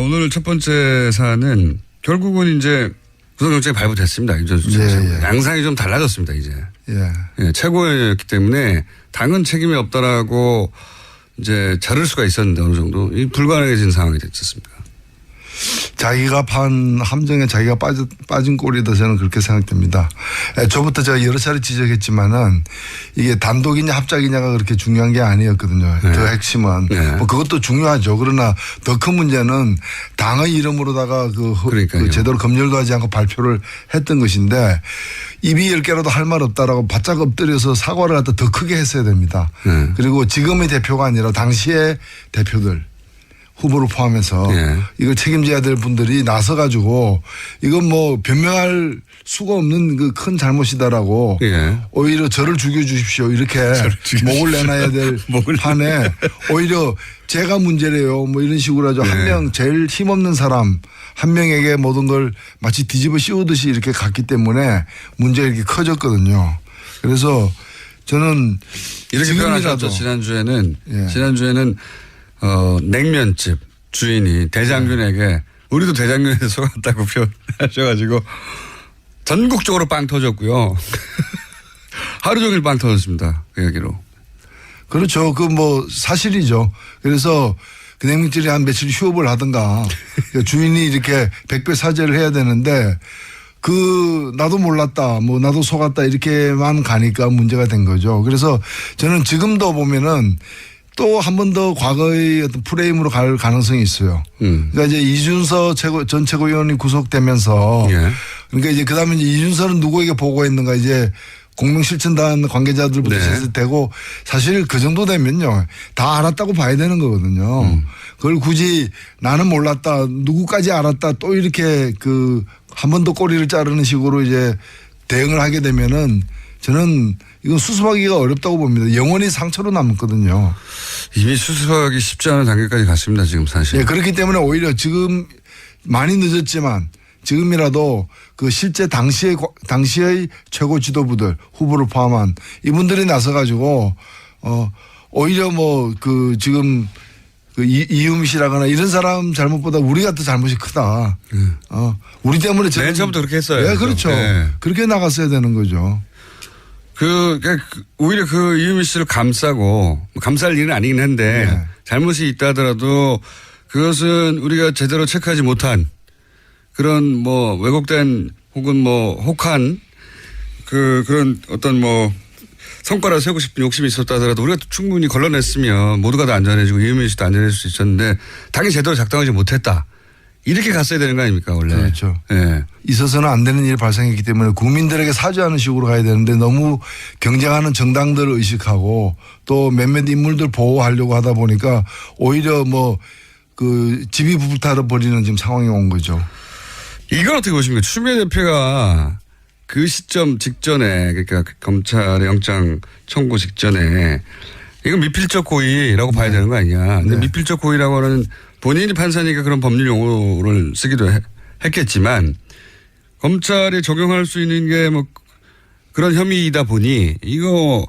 오늘 첫 번째 사안은 결국은 이제 구속영장이 발부됐습니다. 예. 양상이 좀 달라졌습니다, 이제. 예. 예, 최고였기 때문에 당은 책임이 없다라고 이제 자를 수가 있었는데 어느 정도 이 불가능해진 상황이 됐었습니다. 자기가 판 함정에 자기가 빠진 꼴이다 저는 그렇게 생각됩니다. 저부터 제가 여러 차례 지적했지만은 이게 단독이냐 합작이냐가 그렇게 중요한 게 아니었거든요. 네. 그 핵심은. 네. 뭐 그것도 중요하죠. 그러나 더 큰 문제는 당의 이름으로다가 그 제대로 검열도 하지 않고 발표를 했던 것인데 입이 10개라도 할 말 없다라고 바짝 엎드려서 사과를 갖다 더 크게 했어야 됩니다. 네. 그리고 지금의 대표가 아니라 당시의 대표들. 후보를 포함해서 이걸 책임져야 될 분들이 나서가지고 이건 뭐 변명할 수가 없는 그 큰 잘못이다라고 오히려 저를 죽여주십시오 이렇게 목을 내놔야 될 판에 오히려 제가 문제래요 뭐 이런 식으로 하죠. 한 명 제일 힘없는 사람 한 명에게 모든 걸 마치 뒤집어 씌우듯이 이렇게 갔기 때문에 문제가 이렇게 커졌거든요. 그래서 저는 이렇게 표현하셨죠. 지난주에는 냉면집 주인이 대장균에게 우리도 대장균에 속았다고 표현하셔가지고 전국적으로 빵 터졌고요. 하루 종일 빵 터졌습니다. 그 얘기로. 그렇죠. 그 뭐 사실이죠. 그래서 그 냉면집이 한 며칠 휴업을 하든가 주인이 이렇게 백배 사죄를 해야 되는데 나도 몰랐다, 뭐 나도 속았다 이렇게만 가니까 문제가 된 거죠. 그래서 저는 지금도 보면은 또 한 번 더 과거의 어떤 프레임으로 갈 가능성이 있어요. 그러니까 이제 이준서 전 최고위원이 구속되면서 그러니까 이제 그다음에 이제 이준서는 누구에게 보고했는가 이제 공명실천단 관계자들부터 시작되고 사실 그 정도 되면요 다 알았다고 봐야 되는 거거든요. 그걸 굳이 나는 몰랐다, 누구까지 알았다 또 이렇게 한 번 더 꼬리를 자르는 식으로 이제 대응을 하게 되면은 저는 이건 수습하기가 어렵다고 봅니다. 영원히 상처로 남거든요. 이미 수습하기 쉽지 않은 단계까지 갔습니다. 지금 사실. 네, 그렇기 때문에 오히려 지금 많이 늦었지만 지금이라도 그 실제 당시의 최고 지도부들 후보를 포함한 이분들이 나서가지고 오히려 뭐 지금 이유미 씨라거나 이런 사람 잘못보다 우리가 더 잘못이 크다. 우리 때문에 맨 처음부터 그렇게 했어요. 네, 그렇죠. 네. 그렇게 나갔어야 되는 거죠. 오히려 이유미 씨를 감쌀 일은 아니긴 한데 잘못이 있다 하더라도 그것은 우리가 제대로 체크하지 못한 그런 뭐 왜곡된 혹은 뭐 혹한 그런 어떤 뭐 성과를 세우고 싶은 욕심이 있었다 하더라도 우리가 충분히 걸러냈으면 모두가 다 안전해지고 이유미 씨도 안전해질 수 있었는데 당이 제대로 작동하지 못했다. 이렇게 갔어야 되는 거 아닙니까 원래. 그렇죠. 있어서는 안 되는 일이 발생했기 때문에 국민들에게 사죄하는 식으로 가야 되는데 너무 경쟁하는 정당들을 의식하고 또 몇몇 인물들 보호하려고 하다 보니까 오히려 집이 불타러 버리는 지금 상황이 온 거죠. 이건 어떻게 보십니까? 추미애 대표가 그 시점 직전에 그러니까 검찰의 영장 청구 직전에 이건 미필적 고의라고 봐야 되는 거 아니냐. 근데 미필적 고의라고 하는 본인이 판사니까 그런 법률 용어를 쓰기도 했겠지만 검찰이 적용할 수 있는 게 뭐 그런 혐의이다 보니 이거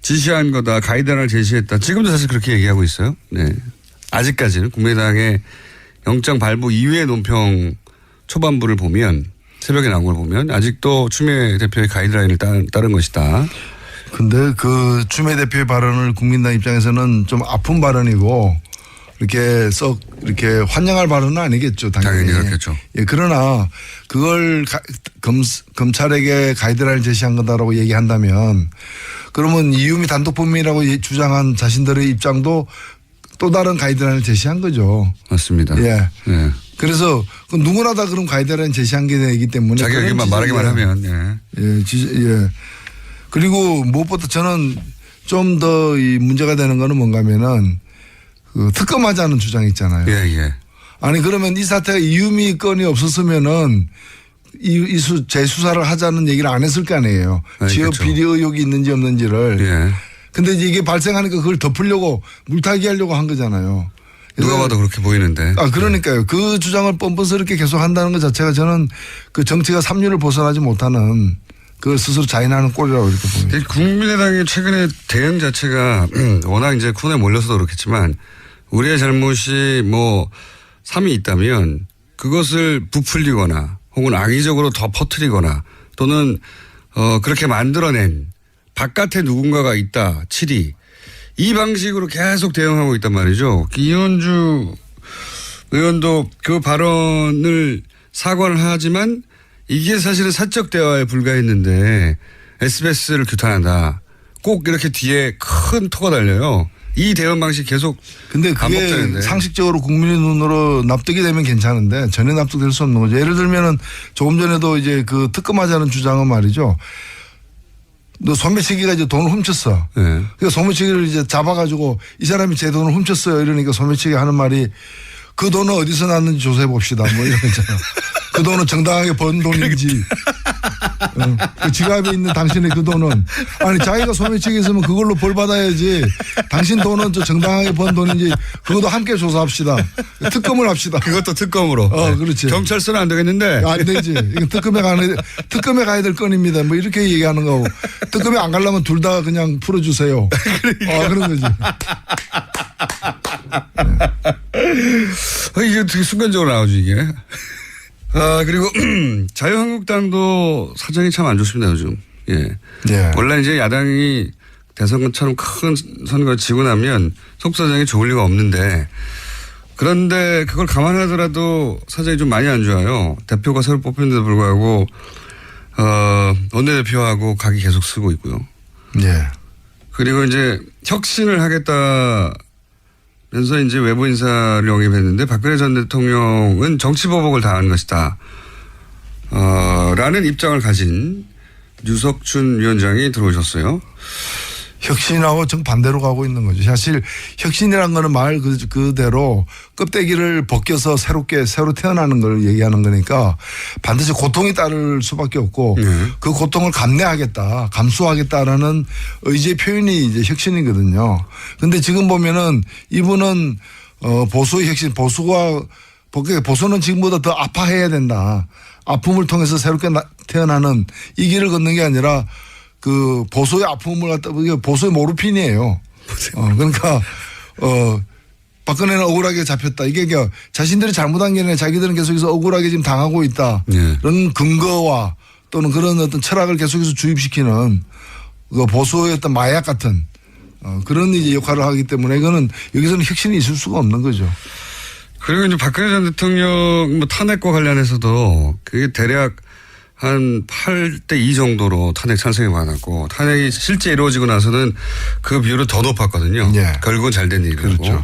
지시한 거다, 가이드라인을 제시했다. 지금도 사실 그렇게 얘기하고 있어요. 네. 아직까지는 국민의당의 영장 발부 이후의 논평 초반부를 보면 새벽에 나온 걸 보면 아직도 추미애 대표의 가이드라인을 따른 것이다. 근데 추미애 대표의 발언을 국민당 입장에서는 좀 아픈 발언이고 이렇게 환영할 발언은 아니겠죠. 당연히 그렇겠죠. 그러나 그걸 검찰에게 가이드라인을 제시한 거다라고 얘기한다면 그러면 이유미 단독 범인이라고 주장한 자신들의 입장도 또 다른 가이드라인을 제시한 거죠. 맞습니다. 그래서 누구나 다 그런 가이드라인 제시한 게 되기 때문에 자기 의견만 말하기만 하면 그리고 무엇보다 저는 좀 더 이 문제가 되는 거는 뭔가 하면은 특검하자는 주장이 있잖아요. 아니 그러면 이 사태가 이유미 건이 없었으면은 재수사를 하자는 얘기를 안 했을 거 아니에요. 지역 비리 의혹이 있는지 없는지를. 근데 이게 발생하니까 그걸 덮으려고 물타기 하려고 한 거잖아요. 누가 봐도 그렇게 보이는데. 그러니까요. 그 주장을 뻔뻔스럽게 계속 한다는 것 자체가 저는 그 정치가 삼류를 벗어나지 못하는 그걸 스스로 자인하는 꼴이라고 이렇게 봅니다. 국민의당의 최근의 대응 자체가 워낙 이제 코너에 몰려서도 그렇겠지만 우리의 잘못이 3이 있다면 그것을 부풀리거나 혹은 악의적으로 더 퍼뜨리거나 또는 그렇게 만들어낸 바깥에 누군가가 있다. 7이. 이 방식으로 계속 대응하고 있단 말이죠. 이현주 의원도 그 발언을 사과를 하지만 이게 사실은 사적 대화에 불과했는데 SBS를 규탄한다. 꼭 이렇게 뒤에 큰 토가 달려요. 이 대응 방식 계속 근데 그게 반복되는데. 상식적으로 국민의 눈으로 납득이 되면 괜찮은데 전혀 납득될 수 없는 거죠. 예를 들면은 조금 전에도 이제 그 특검하자는 주장은 말이죠. 너 소매치기가 이제 돈을 훔쳤어. 네. 그러니까 소매치기를 이제 잡아가지고 이 사람이 제 돈을 훔쳤어요. 이러니까 소매치기 하는 말이 그 돈은 어디서 났는지 조사해 봅시다. 뭐 이런 거 있잖아. 그 돈은 정당하게 번 돈인지. 그 지갑에 있는 당신의 그 돈은 아니 자기가 소매치기 했으면 그걸로 벌 받아야지. 당신 돈은 저 정당하게 번 돈인지 그것도 함께 조사합시다. 특검을 합시다. 그것도 특검으로. 그렇지. 경찰서는 안 되겠는데. 안 되지. 이건 특검에 가야 될 건입니다. 뭐 이렇게 얘기하는 거고. 특검에 안 가려면 둘 다 그냥 풀어주세요. 그런 거지. 이게 되게 순간적으로 나오죠, 이게. 그리고 자유한국당도 사정이 참 안 좋습니다, 요즘. 예. 예. 원래 이제 야당이 대선처럼 큰 선거를 지고 나면 속사정이 좋을 리가 없는데 그런데 그걸 감안하더라도 사정이 좀 많이 안 좋아요. 대표가 새로 뽑힌데도 불구하고 원내대표하고 각이 계속 쓰고 있고요. 예. 그리고 이제 혁신을 하겠다면서 이제 외부 인사를 영입했는데 박근혜 전 대통령은 정치보복을 당한 것이다. 라는 입장을 가진 유석춘 위원장이 들어오셨어요. 혁신하고 정반대로 가고 있는 거죠. 사실 혁신이라는 거는 말 그대로 껍데기를 벗겨서 새로 태어나는 걸 얘기하는 거니까 반드시 고통이 따를 수밖에 없고 그 고통을 감내하겠다, 감수하겠다라는 의지의 표현이 이제 혁신이거든요. 근데 지금 보면은 이분은 보수의 혁신, 보수는 지금보다 더 아파해야 된다. 아픔을 통해서 새롭게 태어나는 이 길을 걷는 게 아니라 그 보수의 아픔을 갖다 보수의 모르핀이에요. 그러니까 박근혜는 억울하게 잡혔다. 이게 그러니까 자신들이 잘못한 게 아니라 자기들은 계속해서 억울하게 지금 당하고 있다. 네. 그런 근거와 또는 그런 어떤 철학을 계속해서 주입시키는 그 보수의 어떤 마약 같은 그런 이제 역할을 하기 때문에 이거는 여기서는 혁신이 있을 수가 없는 거죠. 그리고 이제 박근혜 전 대통령 뭐 탄핵과 관련해서도 그게 대략 한 8대2 정도로 탄핵 찬성이 많았고 탄핵이 실제 이루어지고 나서는 그 비율은 더 높았거든요. 예. 결국은 잘된 일이고. 그렇죠.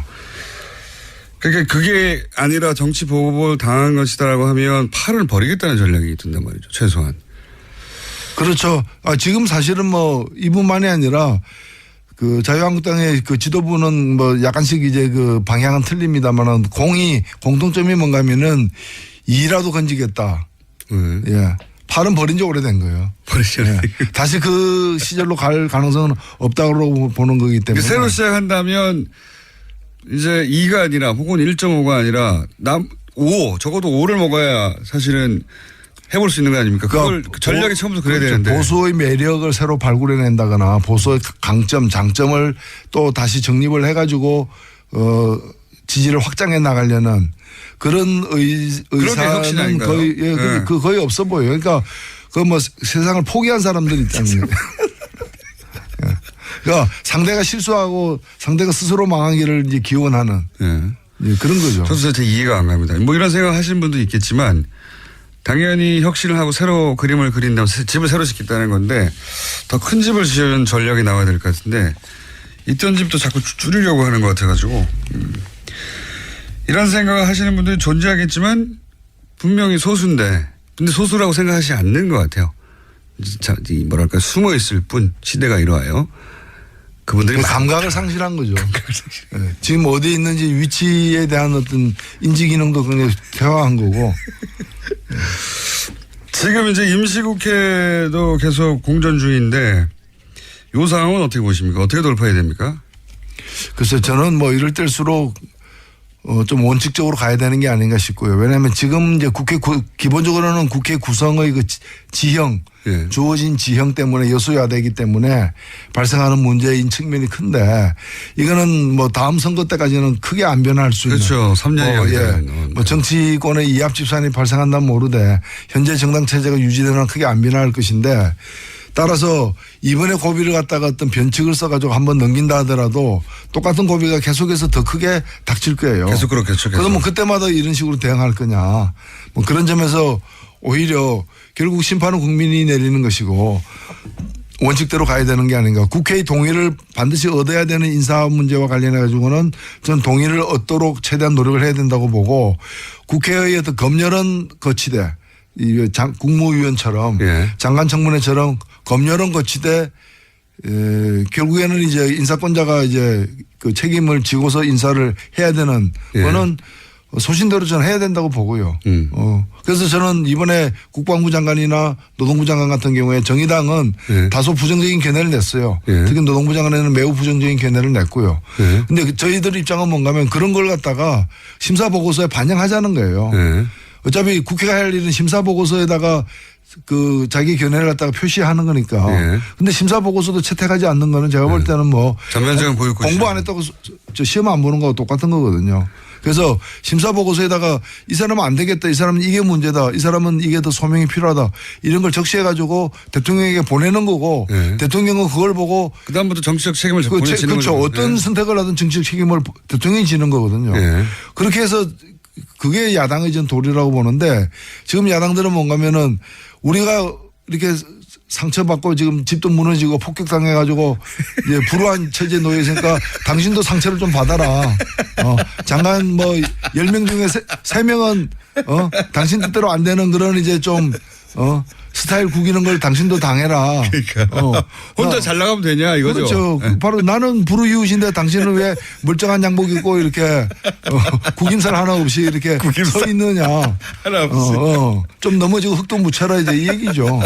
그러니까 그게 아니라 정치 보복을 당한 것이다라고 하면 팔을 버리겠다는 전략이 든단 말이죠. 최소한. 그렇죠. 지금 사실은 뭐 이분만이 아니라 그 자유한국당의 그 지도부는 뭐 약간씩 이제 그 방향은 틀립니다만은 공통점이 뭔가 하면은 이라도 건지겠다. 예. 팔은 버린 지 오래된 거예요. 버리셨네. 예. 다시 그 시절로 갈 가능성은 없다고 보는 거기 때문에. 새로 시작한다면 이제 2가 아니라 혹은 1.5가 아니라 5 적어도 5를 먹어야 사실은 해볼 수 있는 거 아닙니까? 그걸 전략이 처음부터 그래야 그렇죠. 되는데. 보수의 매력을 새로 발굴해낸다거나 보수의 강점, 장점을 또 다시 정립을 해가지고 지지를 확장해 나가려는 그런 의사는 거의 거의 없어 보여요. 그러니까 그 뭐 세상을 포기한 사람들이 있다는 거예요. 그러니까 상대가 실수하고 상대가 스스로 망하기를 이제 기원하는 그런 거죠. 저도 진짜 이해가 안 갑니다. 뭐 이런 생각 하시는 분도 있겠지만 당연히 혁신을 하고 새로 그림을 그린다면 집을 새로 짓겠다는 건데 더 큰 집을 지은 전략이 나와야 될 것 같은데 있던 집도 자꾸 줄이려고 하는 것 같아가지고 이런 생각을 하시는 분들이 존재하겠지만 분명히 소수인데 근데 소수라고 생각하지 않는 것 같아요. 뭐랄까 숨어 있을 뿐 시대가 이러하여 그분들이 감각을 상실한 거죠. 네. 지금 어디에 있는지 위치에 대한 어떤 인지 기능도 굉장히 퇴화한 거고. 지금 이제 임시국회도 계속 공전 중인데 이 상황은 어떻게 보십니까? 어떻게 돌파해야 됩니까? 글쎄 저는 뭐 이럴 때일수록 좀 원칙적으로 가야 되는 게 아닌가 싶고요. 왜냐하면 지금 이제 기본적으로는 국회 구성의 그 지형, 예. 주어진 지형 때문에 여소야대이기 때문에 발생하는 문제인 측면이 큰데 이거는 뭐 다음 선거 때까지는 크게 안 변할 수 있는. 그렇죠. 3년이 뭐 정치권의 이합 집산이 발생한다면 모르되 현재 정당 체제가 유지되는 한 크게 안 변할 것인데 따라서 이번에 고비를 갖다가 어떤 변칙을 써가지고 한번 넘긴다 하더라도 똑같은 고비가 계속해서 더 크게 닥칠 거예요. 계속 그렇겠죠. 계속. 그러면 그때마다 이런 식으로 대응할 거냐. 뭐 그런 점에서 오히려 결국 심판은 국민이 내리는 것이고 원칙대로 가야 되는 게 아닌가. 국회의 동의를 반드시 얻어야 되는 인사 문제와 관련해 가지고는 전 동의를 얻도록 최대한 노력을 해야 된다고 보고 국회의 어떤 검열은 거치되 국무위원처럼 예. 장관청문회처럼 검열은 거치되 결국에는 이제 인사권자가 이제 그 책임을 지고서 인사를 해야 되는 예. 거는 소신대로 저는 해야 된다고 보고요. 그래서 저는 이번에 국방부 장관이나 노동부 장관 같은 경우에 정의당은 예. 다소 부정적인 견해를 냈어요. 예. 특히 노동부 장관에는 매우 부정적인 견해를 냈고요. 예. 근데 저희들 입장은 뭔가 하면 그런 걸 갖다가 심사보고서에 반영하자는 거예요. 예. 어차피 국회가 할 일은 심사보고서에다가 그 자기 견해를 갖다가 표시하는 거니까. 예. 근데 심사보고서도 채택하지 않는 거는 제가 볼 때는 뭐 전면적인 보육고시. 공부 안 했다고 저 시험 안 보는 거하고 똑같은 거거든요. 그래서 심사보고서에다가 이 사람은 안 되겠다. 이 사람은 이게 문제다. 이 사람은 이게 더 소명이 필요하다. 이런 걸 적시해가지고 대통령에게 보내는 거고 예. 대통령은 그걸 보고 그다음부터 정치적 책임을 보내지는 그렇죠. 거죠. 어떤 예. 선택을 하든 정치적 책임을 대통령이 지는 거거든요. 예. 그렇게 해서 그게 야당의 전 도리라고 보는데 지금 야당들은 뭔가면은 우리가 이렇게 상처받고 지금 집도 무너지고 폭격당해가지고 이제 불우한 처지에 놓여 있으니까 당신도 상처를 좀 받아라. 장관 뭐 10명 중에 3명은 당신 뜻대로 안 되는 그런 이제 좀 스타일 구기는 걸 당신도 당해라. 그러니까 혼자 잘 나가면 되냐 이거죠. 그렇죠. 예. 바로 나는 불우이웃인데 당신은 왜 멀쩡한 양복 입고 이렇게 구김살 하나 없이 이렇게 서 있느냐. 하나 없이. 좀 넘어지고 흙도 묻혀라 이제 이 얘기죠.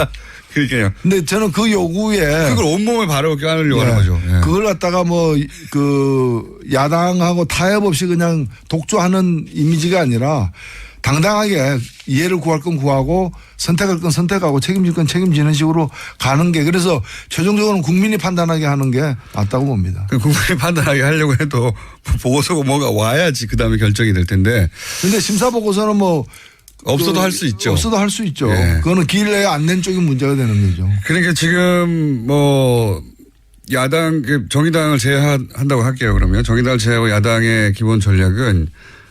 그러니까요. 근데 저는 그 요구에 그걸 온몸에 바로 껴안으려고 하는 거죠. 예. 그걸 갖다가 뭐 그 야당하고 타협 없이 그냥 독주하는 이미지가 아니라 당당하게 이해를 구할 건 구하고 선택할 건 선택하고 책임질 건 책임지는 식으로 가는 게 그래서 최종적으로는 국민이 판단하게 하는 게 낫다고 봅니다. 국민이 판단하게 하려고 해도 보고서가 뭔가 와야지 그다음에 결정이 될 텐데. 그런데 심사보고서는 뭐 없어도 할 수 있죠. 없어도 할 수 있죠. 예. 그거는 기일 내에 안 낸 쪽이 문제가 되는 거죠. 그러니까 지금 뭐 야당 정의당을 제외한다고 할게요. 그러면 정의당을 제외하고 야당의 기본 전략은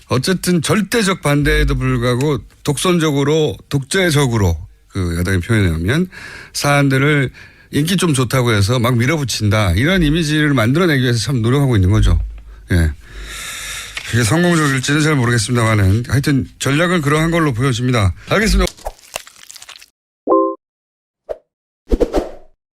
어쨌든 절대적 반대에도 불구하고 독재적으로 그 야당이 표현하면 사안들을 인기 좀 좋다고 해서 막 밀어붙인다. 이런 이미지를 만들어내기 위해서 참 노력하고 있는 거죠. 예. 그게 성공적일지는 잘 모르겠습니다만은 하여튼 전략은 그러한 걸로 보여집니다. 알겠습니다.